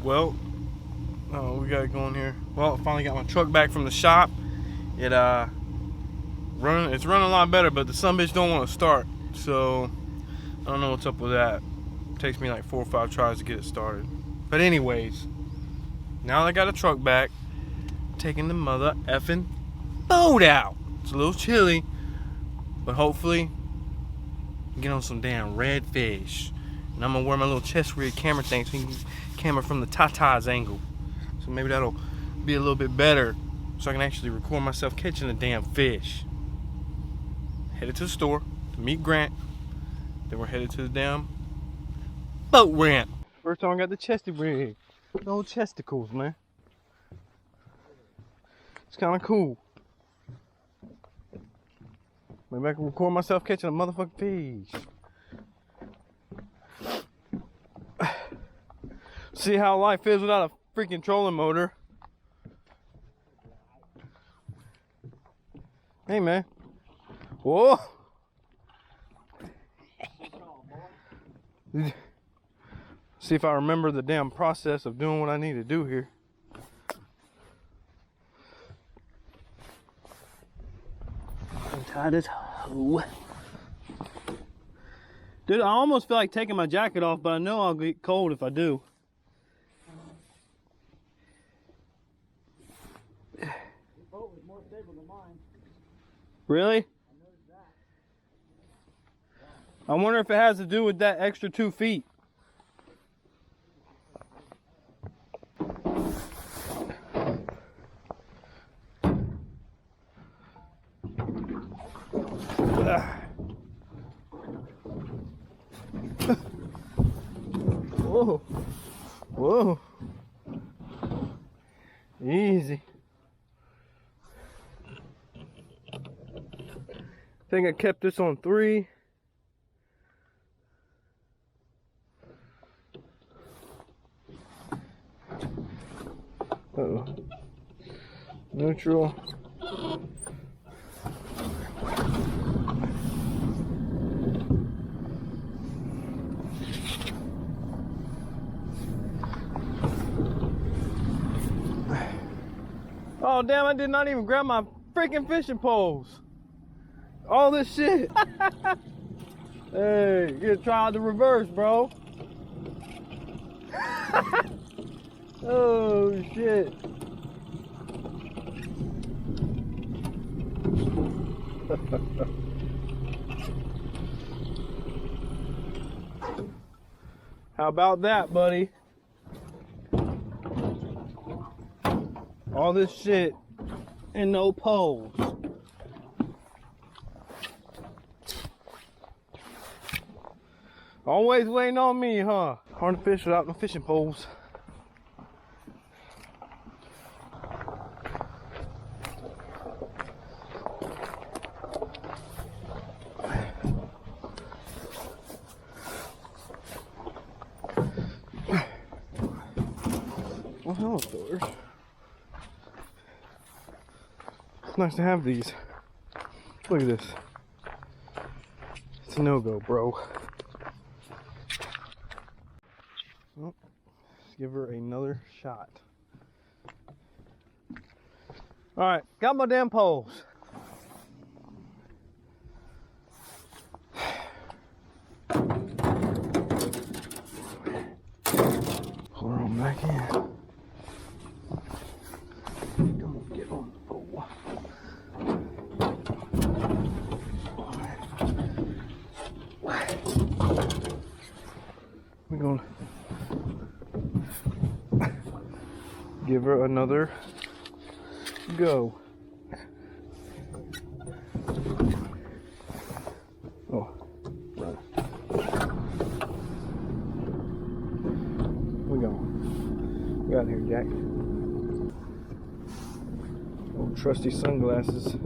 Well, we got it going here. Well, I finally got my truck back from the shop. It's running a lot better, but the sumbitch don't want to start. So I don't know what's up with that. It takes me like 4 or 5 tries to get it started. But anyways, now that I got a truck back, taking the mother effing boat out. It's a little chilly, but hopefully get on some damn redfish. And I'm gonna wear my little chest rig camera thing so you can camera from the Tata's angle. So maybe that'll be a little bit better so I can actually record myself catching a damn fish. Headed to the store to meet Grant. Then we're headed to the damn boat ramp. First time I got the chesty rig. The old chesticles, man. It's kind of cool. Maybe I can record myself catching a motherfucking fish. See how life is without a freaking trolling motor. Hey, man. Whoa. See if I remember the damn process of doing what I need to do here. I'm tired as hoe. Dude, I almost feel like taking my jacket off, but I know I'll get cold if I do. Your boat was more stable than mine. Really? I wonder if it has to do with that extra 2 feet. Whoa. Whoa. Easy. I think I kept this on 3. Uh-oh. Neutral. Oh damn, I did not even grab my freaking fishing poles. All this shit. Hey, you gotta try out the reverse, bro. Oh shit. How about that, buddy? All this shit and no poles. Always waiting on me, huh? Hard to fish without no fishing poles. Well, hello, fillers. It's nice to have these. Look at this. It's a no-go, bro. Well, let's give her another shot. Alright, got my damn poles. Pull her on back in. Don't get on the pole. We're gonna give her another go. Oh, right. We going. We out here, Jack. Old trusty sunglasses.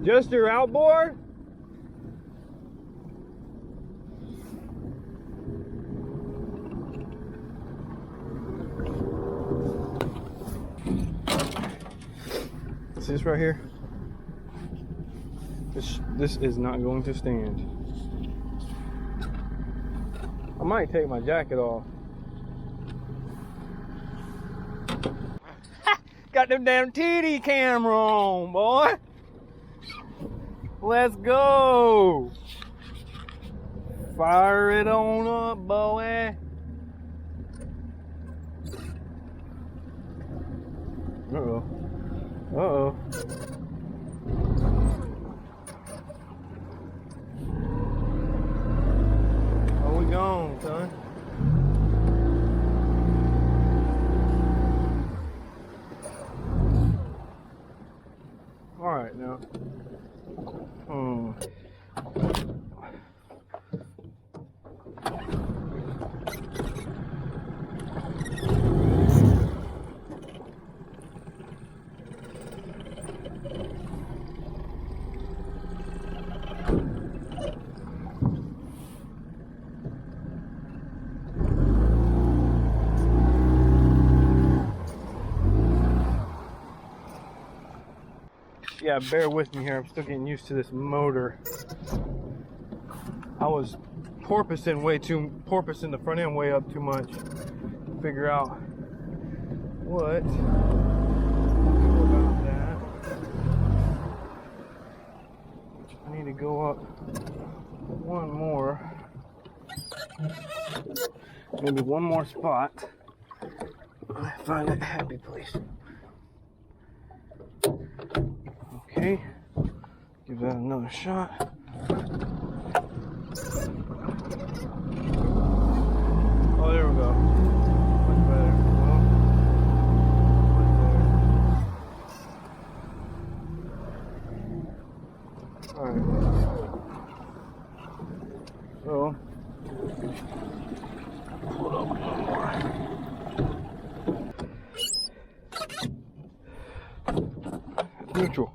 Just your outboard? See this right here? This is not going to stand. might take my jacket off. Got them damn TD camera on, boy. Let's go. Fire it on up, boy. Uh-oh. Uh-oh. Oh, we gone, son. All right, now. Yeah, bear with me here. I'm still getting used to this motor. I was porpoising the front end way up too much. Figure out what to do about that. I need to go up one more, maybe one more spot. Find a happy place. Okay, give that another shot. Oh, there we go. Much better. Well, alright. So, pull it up a little more. Neutral.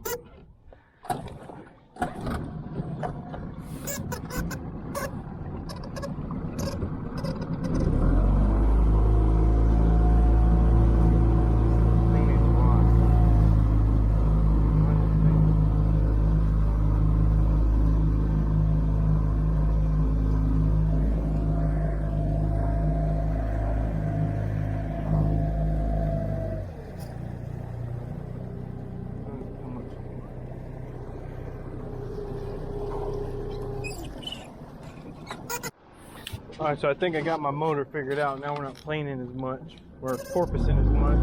Alright, so I think I got my motor figured out. Now we're not planing as much. We're porpoising as much.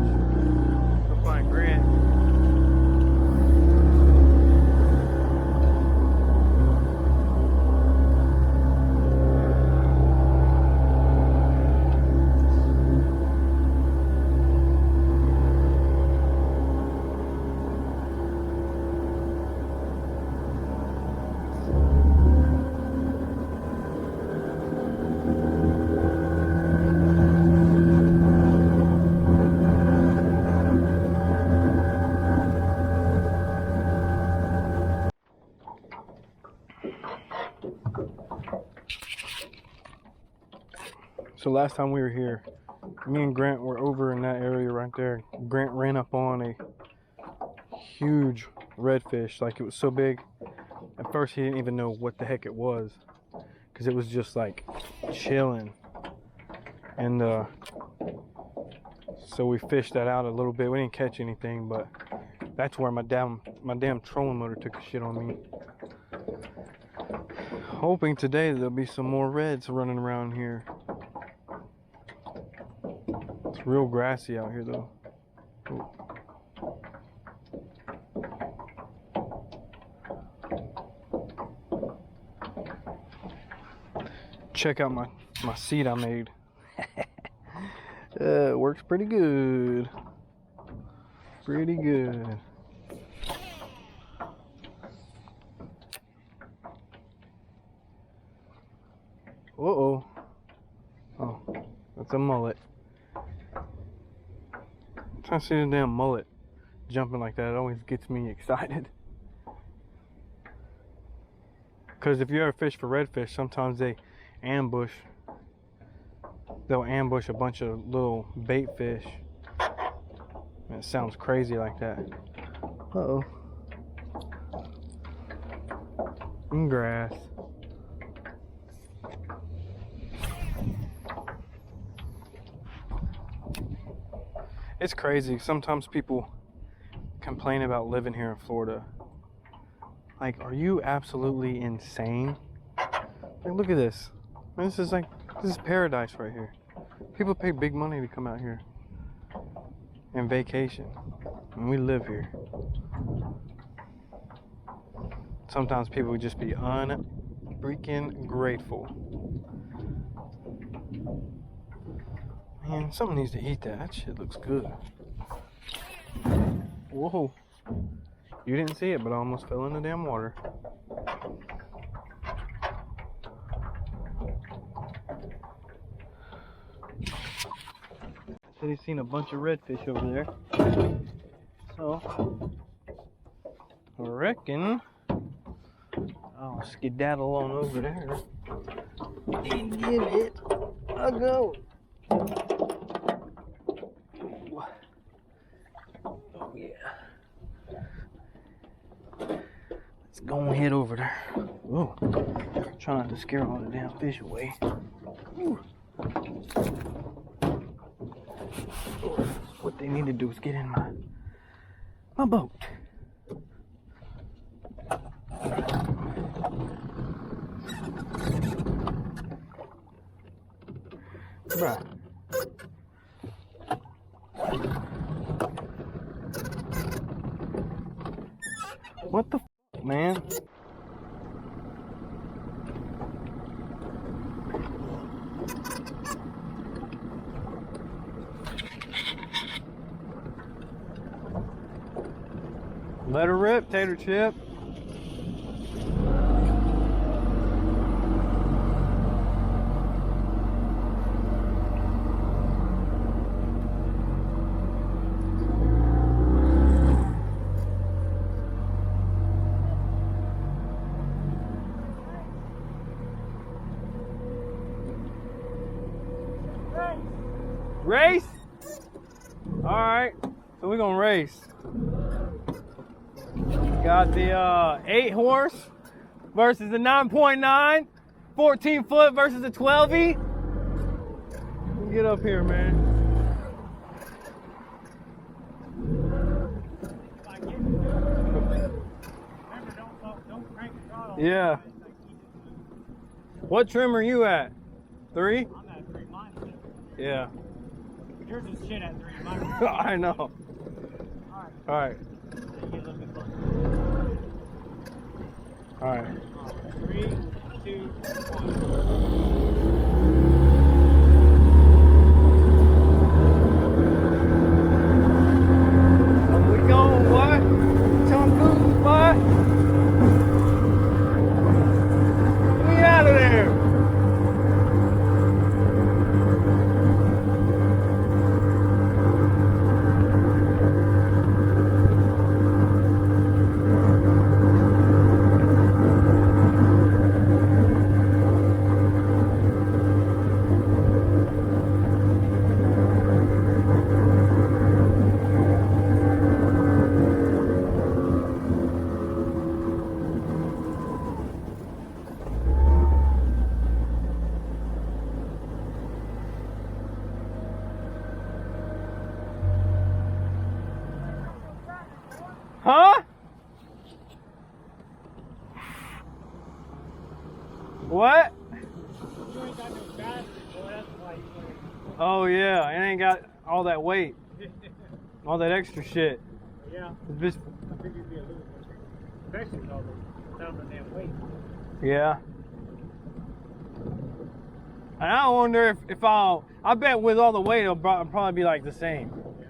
Go find Grant. So last time we were here, me and Grant were over in that area right there. Grant ran up on a huge redfish, like it was so big. At first he didn't even know what the heck it was, because it was just like chilling. And so we fished that out a little bit. We didn't catch anything, but that's where my damn trolling motor took a shit on me. Hoping today there'll be some more reds running around here. It's real grassy out here though. Ooh. Check out my seat I made. It works pretty good. Pretty good. Uh-oh. Oh, that's a mullet. I'm trying to see the damn mullet jumping like that. It always gets me excited. Because if you ever fish for redfish, sometimes they'll ambush a bunch of little bait fish. And it sounds crazy like that. Uh-oh. And grass. It's crazy. Sometimes people complain about living here in Florida. Like, are you absolutely insane? Like, look at this. This is paradise right here. People pay big money to come out here and vacation, and we live here. Sometimes people would just be unfreaking grateful. Man, someone needs to eat that. That shit looks good. Whoa. You didn't see it, but I almost fell in the damn water. Said he's seen a bunch of redfish over there. So, I reckon I'll skedaddle on over there and give it a go. Oh yeah. Let's go and head over there. Whoa. Try not to scare all the damn fish away. Ooh. What they need to do is get in my boat. Bruh. What the f, man? Let her rip, tater chip. Race? Alright, so we're gonna race. Got the 8 horse versus the 9.9, 14 foot versus the 12E. Get up here, man. Yeah. What trim are you at? 3? I'm at 3 miles. Yeah. Yours is shit at 3 miles. I know. All right. All right. 3, 2, 1. We going, what? Tongue boots, what? Get me out of there. Huh? What? You ain't got no battery, boy. That's why you like. Oh yeah, it ain't got all that weight, all that extra shit. Yeah. It's just, I figured it'd be a little more. Especially with all the damn weight. yeah. And I wonder if I bet with all the weight it'll probably be like the same. Yeah.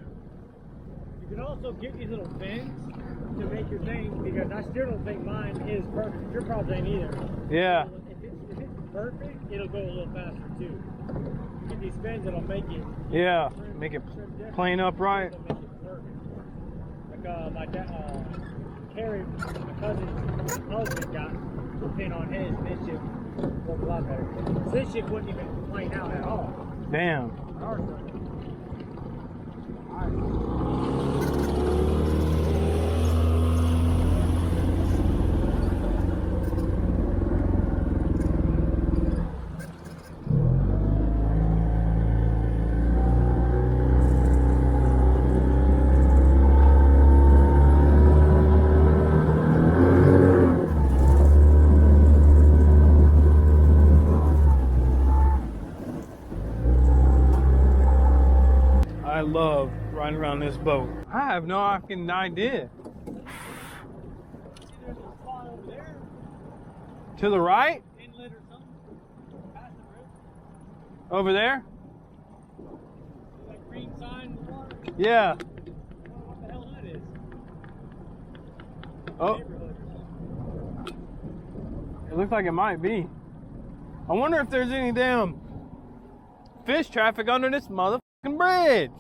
You can also get these little fins to make your thing, because I still don't think mine is perfect. Your probably ain't either. Yeah. If it's perfect, it'll go a little faster too. You get these fins that'll make it. Yeah. Make it plain upright. It'll make it perfect. Like my dad, Carrie, my cousin's husband got a pin on his, and this shit worked a lot better. So this shit wouldn't even plane out at all. Damn. Ours doesn't. find around this boat? I have no fucking idea. There's a spot over there, To the right? inlet or something, past the bridge. Over there? That green sign in the water. Yeah. I don't know what the hell that is. Oh, Neighborhood or something. it looks like it might be. I wonder if there's any damn fish traffic under this motherfucking bridge.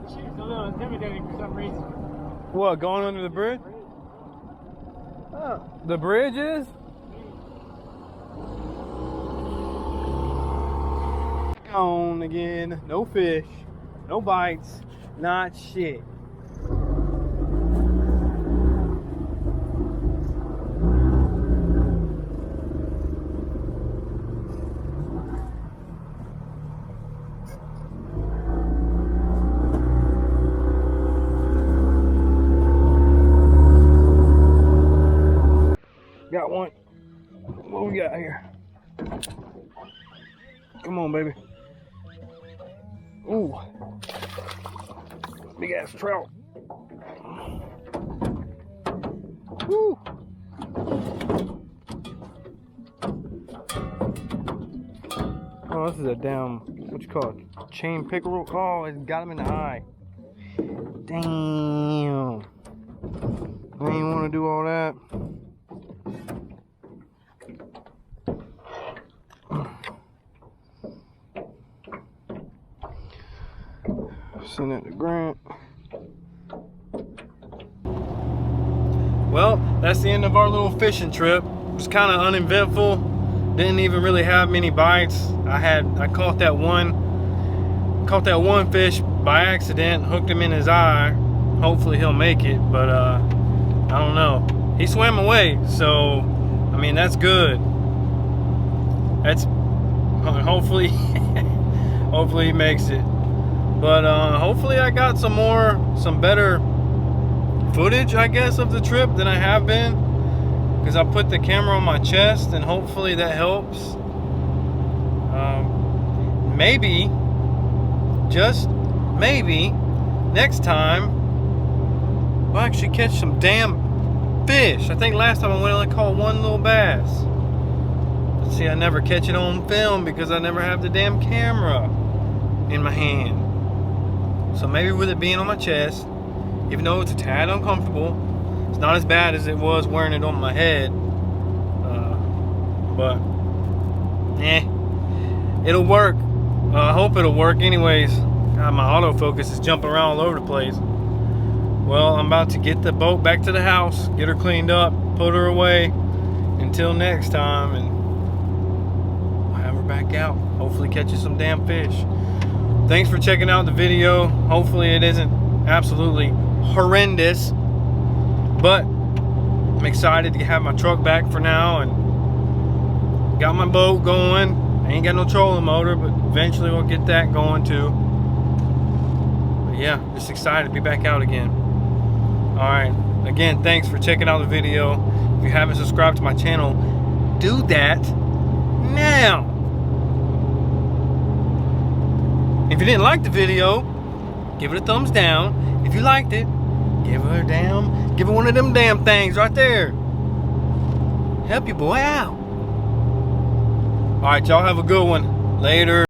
It's a little intimidating for some reason. What, going under the bridge? The bridge is? Gone again. No fish. No bites. Not shit. Got one. What we got here? Come on, baby. Ooh. Big ass trout. Woo. Oh, this is a damn, what you call it? Chain pickerel. Oh, it got him in the eye. Damn. I ain't want to do all that. Send it to Grant. Well, that's the end of our little fishing trip. It was kind of uneventful. Didn't even really have many bites. I caught that one fish by accident, hooked him in his eye. Hopefully he'll make it, but I don't know. He swam away, so I mean that's good. That's hopefully hopefully he makes it. But hopefully I got some better footage, I guess, of the trip than I have been, because I put the camera on my chest, and hopefully that helps. Maybe, just maybe, next time we'll actually catch some damn fish. I think last time I only caught one little bass. But see, I never catch it on film because I never have the damn camera in my hand. So maybe with it being on my chest, even though it's a tad uncomfortable, it's not as bad as it was wearing it on my head. But, it'll work. I hope it'll work anyways. God, my autofocus is jumping around all over the place. Well, I'm about to get the boat back to the house, get her cleaned up, put her away until next time, and I'll have her back out. Hopefully catch you some damn fish. Thanks for checking out the video. Hopefully it isn't absolutely horrendous, but I'm excited to have my truck back for now, and got my boat going. I ain't got no trolling motor, but eventually we'll get that going too. But yeah, just excited to be back out again. Alright, again, thanks for checking out the video. If you haven't subscribed to my channel, do that now. If you didn't like the video, give it a thumbs down. If you liked it, give it one of them damn things right there. Help your boy out. Alright, y'all have a good one. Later.